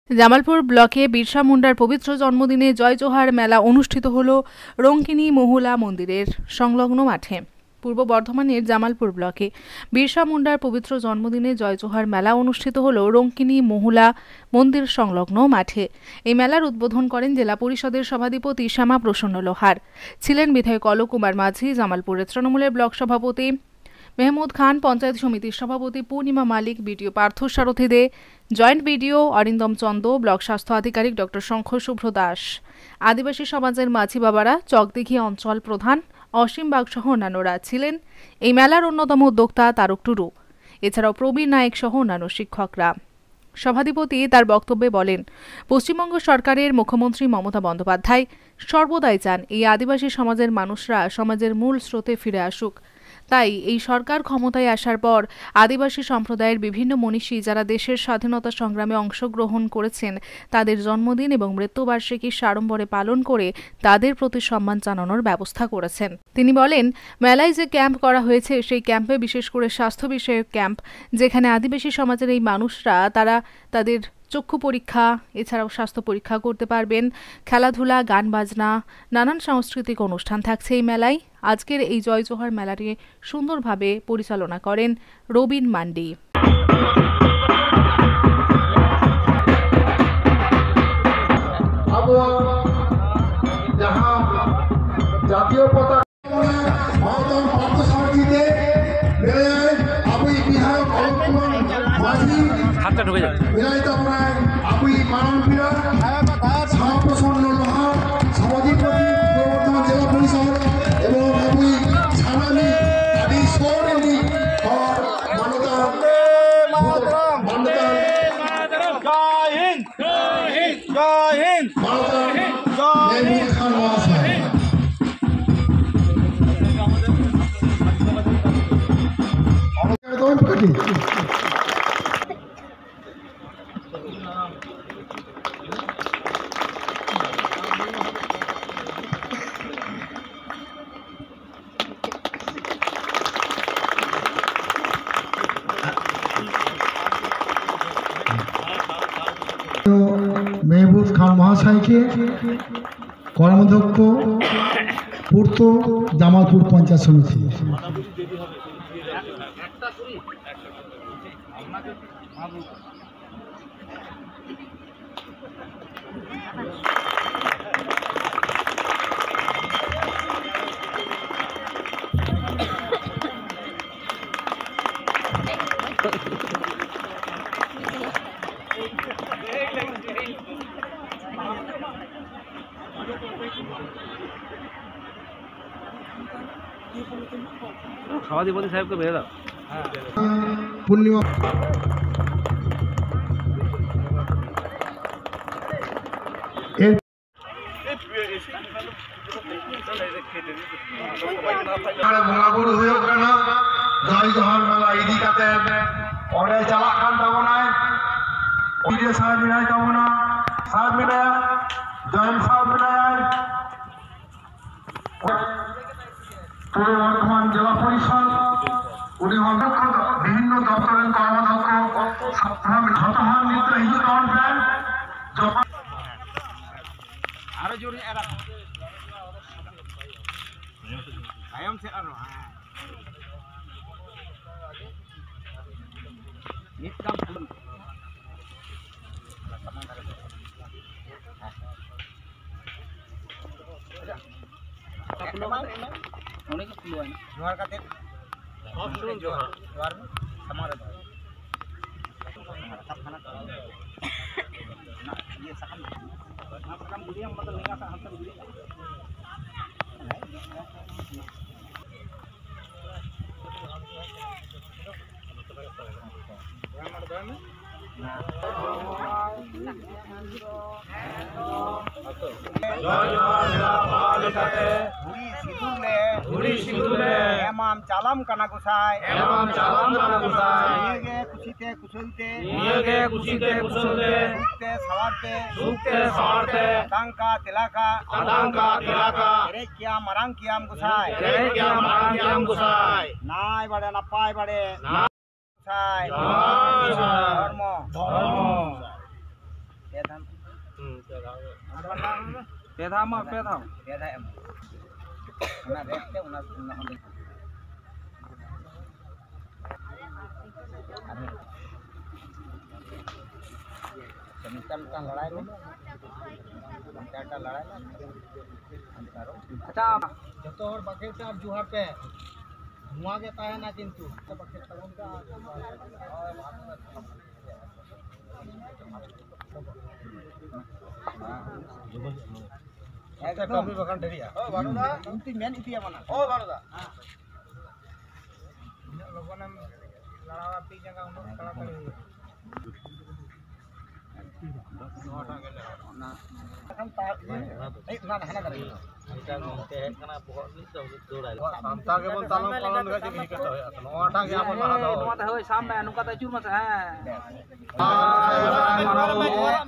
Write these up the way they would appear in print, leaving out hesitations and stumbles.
জামালপুর ব্লকে বিরসা মুন্ডার পবিত্র জন্মদিনে জয় জোহার মেলা অনুষ্ঠিত হল রঙ্কিনী মহুলা মন্দিরের সংলগ্ন মাঠে। পূর্ব বর্ধমানের জামালপুর ব্লকে বিরসা মুন্ডার পবিত্র জন্মদিনে জয় জোহার মেলা অনুষ্ঠিত হল রঙ্কিনী মহুলা মন্দির সংলগ্ন মাঠে। এই মেলার উদ্বোধন করেন জেলা পরিষদের সভাধিপতি শ্যামা প্রসন্ন লোহার। ছিলেন বিধায়ক অলোক কুমার মাঝি, জামালপুরের তৃণমূলের ব্লক সভাপতি মেহমুদ খান, পঞ্চায়েত সমিতির সভাপতি Purnima Malik, BDO Partha Sarathi De, joint BDO Arindam Chanda, block স্বাস্থ্য আধিকারিক ডক্টর শঙ্খ শুভ্র দাস, আদিবাসী সমাজের মাঝি বাবারা, চকদিঘি অঞ্চল প্রধান অসীম বাগ সহ অন্যান্যরা ছিলেন। এই মেলার অন্যতম উদ্যোক্তা তারক টুডু, এছাড়াও প্রবীণ নায়ক সহ অন্যান্য শিক্ষকরা। সভাধিপতি তার বক্তব্যে বলেন, পশ্চিমবঙ্গ সরকারের মুখ্যমন্ত্রী মমতা বন্দ্যোপাধ্যায় সর্বদাই চান এই আদিবাসী সমাজের মানুষরা সমাজের মূল স্রোতে ফিরে আসুক। তাই এই সরকার ক্ষমতায় আসার পর আদিবাসী সম্প্রদায়ের বিভিন্ন মনীষী যারা দেশের স্বাধীনতা সংগ্রামে অংশগ্রহণ করেছেন তাদের জন্মদিন এবং মৃত্যুবার্ষিকী সাড়ম্বরে পালন করে তাদের প্রতি সম্মান জানানোর ব্যবস্থা করেছেন। তিনি বলেন, মেলায় যে ক্যাম্প করা হয়েছে সেই ক্যাম্পে বিশেষ করে স্বাস্থ্য বিষয়ক ক্যাম্প, যেখানে আদিবাসী সমাজের এই মানুষরা তারা তাদের চক্ষু পরীক্ষা এছাড়াও স্বাস্থ্য পরীক্ষা করতে পারবেন। খেলাধুলা, গান বাজনা, নানান সাংস্কৃতিক অনুষ্ঠান থাকছে এই মেলায়। আজকের এই জয় জোহার মেলাটি সুন্দরভাবে পরিচালনা করেন রবিন মান্ডি। জাতীয় পতাকা হাতটা ঢুকে যায় সভাধিপতি বর্ধমান জেলা পরিষদ এবং মেহবুব খান মহাশয়কে কর্মাধ্যক্ষ পূর্ত জামালপুর পঞ্চায়েত সমিতি। সভাধিপতি সাহেবকে বেড়ে দাও। পূর্ণিমা বঙ্গাবুরু ᱦᱩᱭᱩᱜ ᱠᱟᱱᱟ ᱡᱚᱭ ᱡᱚᱦᱟᱨ ᱢᱮᱞᱟ ᱤᱫᱤ ᱠᱟᱛᱮ ᱚᱸᱰᱮ ᱪᱟᱞᱟᱜ ᱠᱟᱱ ᱛᱟᱵᱚᱱᱟᱭ ᱯᱤᱰᱤ ᱥᱟᱦᱮᱵ ᱢᱮᱱᱟᱭ ᱛᱟᱵᱚᱱᱟ, ᱥᱟᱦᱮᱵ ᱢᱮᱱᱟᱭᱟ, জয়েন সাহেব মেনায়, পূর্ব বর্ধমান জেলা পরিষদ উনি বিভিন্ন দপ্তরের কর্মাধ্যক্ষ হতহান মিত্র হিজুর রহমান ফ্যান আরো জোরে আয়াম সে আরো নিতকাম ফুল অনেক ফুল হয় জোহার কাতে সব জোহার জোহার हमारा सब खाना ना ये सकम ना सकम बुढ़िया मतलब लेगा सा हम सब बुढ़िया एमाम चालम कना गुसाय नियगे कुछिते कुसुलते सुखते सवारते अदांका तिलाका एरे किया मरांग कियाम गुसाय नाय बड़े नपाय बड़े धर्म अच्छा जो बकेट जुहा पे धुआं के ना किंतु कमी बकान ढेरिया ओ बानुदा इंती मेन इतिया माना ओ बानुदा लोगों ने लड़ावा पी जगह उन खड़ा करे ना हम तार ए ना हना करे এটা মতে একখানা বহুত নিতে দৌড়াইল সামতা কেবল তালম পালন গাছে কি করতে হয় নটা কে আমল মারা দাও নটা হয় সামনে অনুকাতা চুরমাছ হ্যাঁ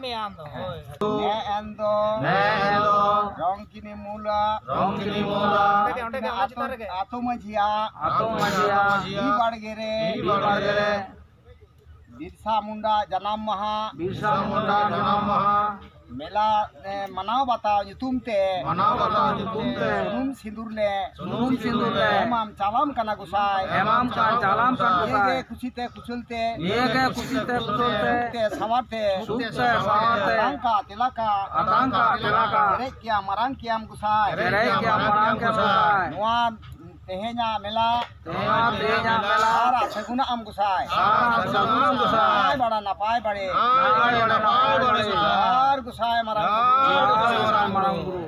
মে আন্দো রংকিনি মুলা আতো মাঝিয়া ই বাড়গেরে बिरसा मुंडा जनाम महा मेला मनाव बताओ तुमते सुनुम सिंदूर ले एमाम चालाम कना गुसाई ये खुशीते खुशलते समारते आतंका तिलका रे क्या मरांग कियाम गुसाई नुआ तेहेnya मेला seguna am gusai bada napai bade ar gusai marang guru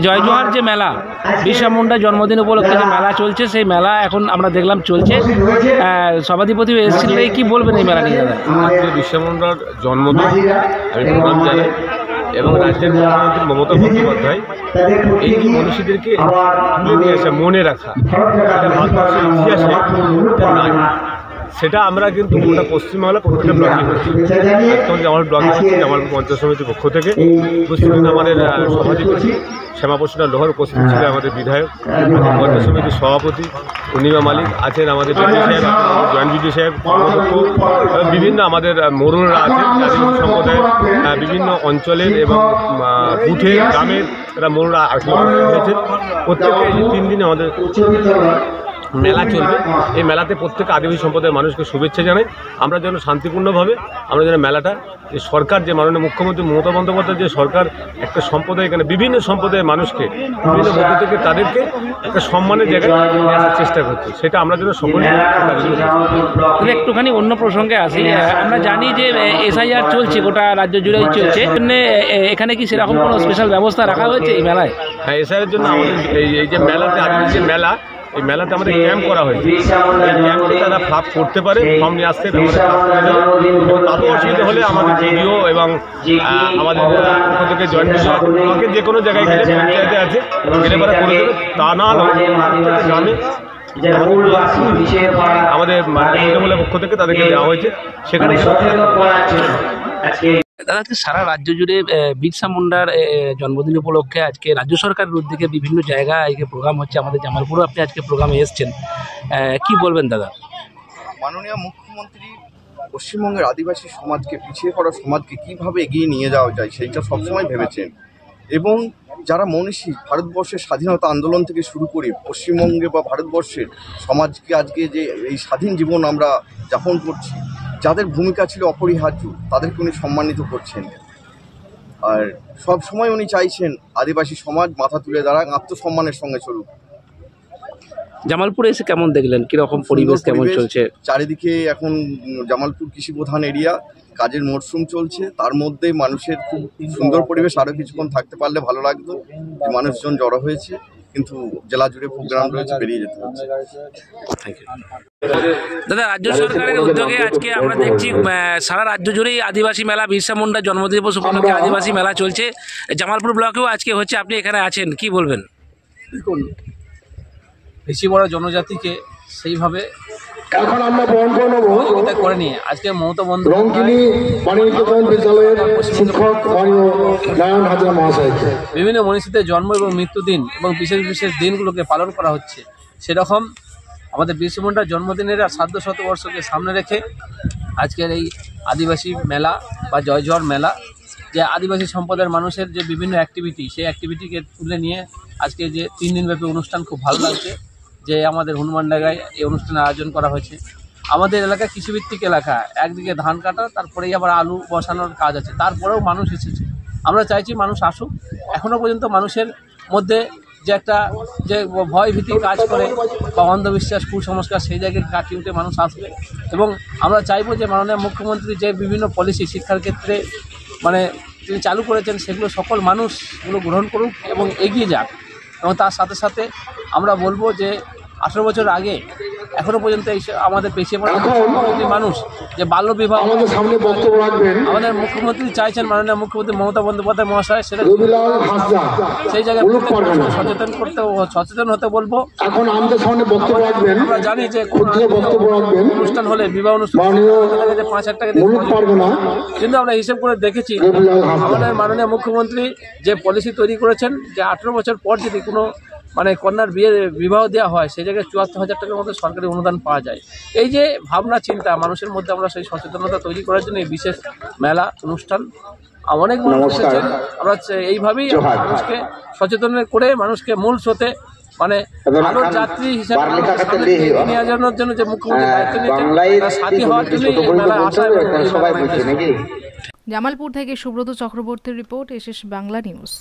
জয় জোহার যে মেলা বিরসা মুন্ডা জন্মদিন উপলক্ষে যে মেলা চলছে সেই মেলা এখন আমরা দেখলাম চলছে সভাধিপতি এসেছিল কি বলবেন এই মেলা নিয়ে? আজকে বিরসা মুন্ডার জন্মদিন আমি প্রণাম জানাই এবং রাজ্যের মুখ্যমন্ত্রী মমতা বন্দ্যোপাধ্যায় এই মনীষীদেরকে তুলে নিয়ে আসা মনে রাখা এটা ভারতবর্ষের ইতিহাসে নাই সেটা আমরা কিন্তু গোটা পশ্চিমবাংলা প্রত্যেকটা ব্লকে করছি। আজকে আমার ব্লকে আসছি জামালপুর পঞ্চায়েত সমিতির পক্ষ থেকে উপস্থিত আমাদের সভাধিপতি শ্যামাপ্রসাদ লোহার, উপস্থিত ছিলেন আমাদের বিধায়ক, পঞ্চায়েত সমিতির সভাপতি পূর্ণিমা মালিক, আছেন আমাদের বিডিও সাহেব, জয়েন্ট বিডিও সাহেব, বিভিন্ন আমাদের মোড়লরা আছেন আদিবাসী সম্প্রদায়ের বিভিন্ন অঞ্চলের এবং বুথের গ্রামের এরা মোড়লরা হয়েছে। প্রত্যেকে এই 3 দিনে আমাদের মেলা চলবে। এই মেলাতে প্রত্যেক আদিবাসী সম্প্রদায়ের মানুষকে শুভেচ্ছা জানাই। আমরা যেন শান্তিপূর্ণভাবে আমরা যেন মেলাটা যে সরকার যে মাননীয় মুখ্যমন্ত্রী মমতা বন্দ্যোপাধ্যায় যে সরকার একটা সম্প্রদায় এখানে বিভিন্ন সম্প্রদায়ের মানুষকে বিভিন্ন মধ্য থেকে তাদেরকে একটা সম্মানের জায়গায় নিয়ে আসার চেষ্টা করছে, সেটা আমরা যেন সকলে একটুখানি অন্য প্রসঙ্গে আসি। আমরা জানি যে SIR চলছে, গোটা রাজ্য জুড়েই চলছে, এখানে কি সেরকম কোনো স্পেশাল ব্যবস্থা রাখা হয়েছে এই মেলায়? হ্যাঁ, SIR এর জন্য আমাদের এই যে মেলাতে আদিবাসী যে মেলা, এই মেলাতে আমাদের ক্যাম্প করা হয়েছে। এই ক্যাম্পে তারা ফ্লাপ করতে পারে, ফর্ম নিয়ে আসতে এবং তাদের অসুবিধা হলে আমাদের ভিডিও এবং আমাদের পক্ষ থেকে জয়েন্ট ব্লকের যে কোনো জায়গায় গেলে পঞ্চায়েতে আছে গেলে পরে করে দেবে। তা না গ্রামে আমাদের মহিলামূলের পক্ষ থেকে তাদেরকে দেওয়া হয়েছে, সেখানে দাদা সারা রাজ্য জুড়ে বিরসা মুন্ডার জন্মদিন উপলক্ষে আজকে রাজ্য সরকারের উদ্যোগে বিভিন্ন জায়গায় আজকে প্রোগ্রাম হচ্ছে। আমাদের জামালপুরে আপনি আজকে প্রোগ্রামে এসেছেন, কি বলবেন দাদা? মাননীয় মুখ্যমন্ত্রী পশ্চিমবঙ্গের আদিবাসী সমাজকে, পিছিয়ে পড়া সমাজকে কীভাবে এগিয়ে নিয়ে যাওয়া যায় সেইটা সবসময় ভেবেছেন এবং যারা মনীষী ভারতবর্ষের স্বাধীনতা আন্দোলন থেকে শুরু করে পশ্চিমবঙ্গে বা ভারতবর্ষের সমাজকে আজকে যে এই স্বাধীন জীবন আমরা যাপন করছি, যাদের ভূমিকা ছিল অপরিহার্য, তাদেরকে উনি সম্মানিত করছেন। আর সব সময় উনি চাইছেন আদিবাসী সমাজ মাথা তুলে দাঁড়াক, আত্মসম্মানের সঙ্গে চলুক। জামালপুরে এসে কেমন দেখলেন, কিরকম পরিবেশ, কেমন চলছে? চারিদিকে এখন জামালপুর কৃষি প্রধান এরিয়া, কাজের মরশুম চলছে, তার মধ্যেই মানুষের খুব সুন্দর পরিবেশ। আরও কিছুক্ষণ থাকতে পারলে ভালো লাগতো। যে মানুষজন জড়ো হয়েছে, কিন্তু জেলা জুড়ে প্রোগ্রাম রয়েছে, বেরিয়ে যেতে হচ্ছে। দাদা, রাজ্য সরকারের উদ্যোগে আজকে আমরা দেখছি সারা রাজ্য জুড়েই আদিবাসী মেলা, বিরসা মুন্ডার জন্মদিন দিবস উপলক্ষে আদিবাসী মেলা চলছে। জামালপুর ব্লকেও আজকে হচ্ছে, আপনি এখানে আছেন, কি বলবেন? দেখুন, বেশি বড় জনজাতিকে সেইভাবে এখন আমরা বরণ করে নেব সহযোগিতা করে নিয়ে আজকে মমতা রঙ্কিনী বাণিজ্যকরণ বিদ্যালয়ের শিক্ষক মাননীয় নয়ন হাজরা মহাশয়কে। বিভিন্ন মনীষীদের জন্ম এবং মৃত্যুদিন এবং বিশেষ বিশেষ দিনগুলোকে পালন করা হচ্ছে। সেরকম আমাদের বিরসা মুন্ডার জন্মদিনের শ্রাদ্ধ শতবর্ষকে সামনে রেখে আজকের এই আদিবাসী মেলা বা জয় জোহার মেলা, যে আদিবাসী সম্প্রদায়ের মানুষের যে বিভিন্ন অ্যাক্টিভিটি, সেই অ্যাক্টিভিটিকে তুলে নিয়ে আজকে যে 3 দিনব্যাপী অনুষ্ঠান, খুব ভালো লাগছে যে আমাদের হনুমান ডাঙ্গায় এই অনুষ্ঠানের আয়োজন করা হয়েছে। আমাদের এলাকা কৃষিভিত্তিক এলাকা, একদিকে ধান কাটা, তারপরেই আবার আলু বসানোর কাজ আছে, তারপরেও মানুষ এসেছে। আমরা চাইছি মানুষ আসুক। এখনও পর্যন্ত মানুষের মধ্যে যে একটা যে ভয় ভীতি কাজ করে বা অন্ধবিশ্বাস, কুসংস্কার, সেই জায়গায় কাটিয়ে উঠে মানুষ আসবে। এবং আমরা চাইবো যে মাননীয় মুখ্যমন্ত্রী যে বিভিন্ন পলিসি শিক্ষার ক্ষেত্রে মানে তিনি চালু করেছেন, সেগুলো সকল মানুষগুলো গ্রহণ করুক এবং এগিয়ে যাক। এবং তার সাথে সাথে আমরা বলবো যে 18 বছর আগে এখনো পর্যন্ত এই আমাদের পেছিয়ে পড়া মানুষ যে বাল্য বিবাহ, সামনে বক্তব্য রাখবেন আমাদের মুখ্যমন্ত্রী চাইছেন, মাননীয় মুখ্যমন্ত্রী মমতা বন্দ্যোপাধ্যায় মহাশয়, সেটা সেই জায়গায় সচেতন হতে বলবো। এখন আমাদের সামনে বক্তব্য রাখবেন, আমরা জানি যে বক্তব্য রাখবেন অনুষ্ঠান হলে, বিবাহ অনুষ্ঠান 5,000 টাকা কিন্তু আমরা হিসেব করে দেখেছি আমাদের মাননীয় মুখ্যমন্ত্রী যে পলিসি তৈরি করেছেন যে 18 বছর পর যদি কোনো মানে কন্যার বিবাহ দেওয়া হয়, সেই জায়গায় 74,000 টাকার মধ্যে সরকারি অনুদান পাওয়া যায়। এই যে ভাবনা চিন্তা মানুষের মধ্যে, আমরা সেই সচেতনতা তৈরি করার জন্য এই বিশেষ মেলা অনুষ্ঠান অনেক মানুষ এসেছেন। আমরা এইভাবেই মানুষকে সচেতন করে মানুষকে মূল স্রোতে মানে আলোর যাত্রী হিসাবে নিয়ে যাওয়ার জন্য যে মুখ্যমন্ত্রী দায়িত্ব নিয়েছেন, সাথী হওয়ার জন্য এই মেলায় আসা। জামালপুর থেকে সুব্রত চক্রবর্তীর রিপোর্ট, এসএস বাংলা নিউজ।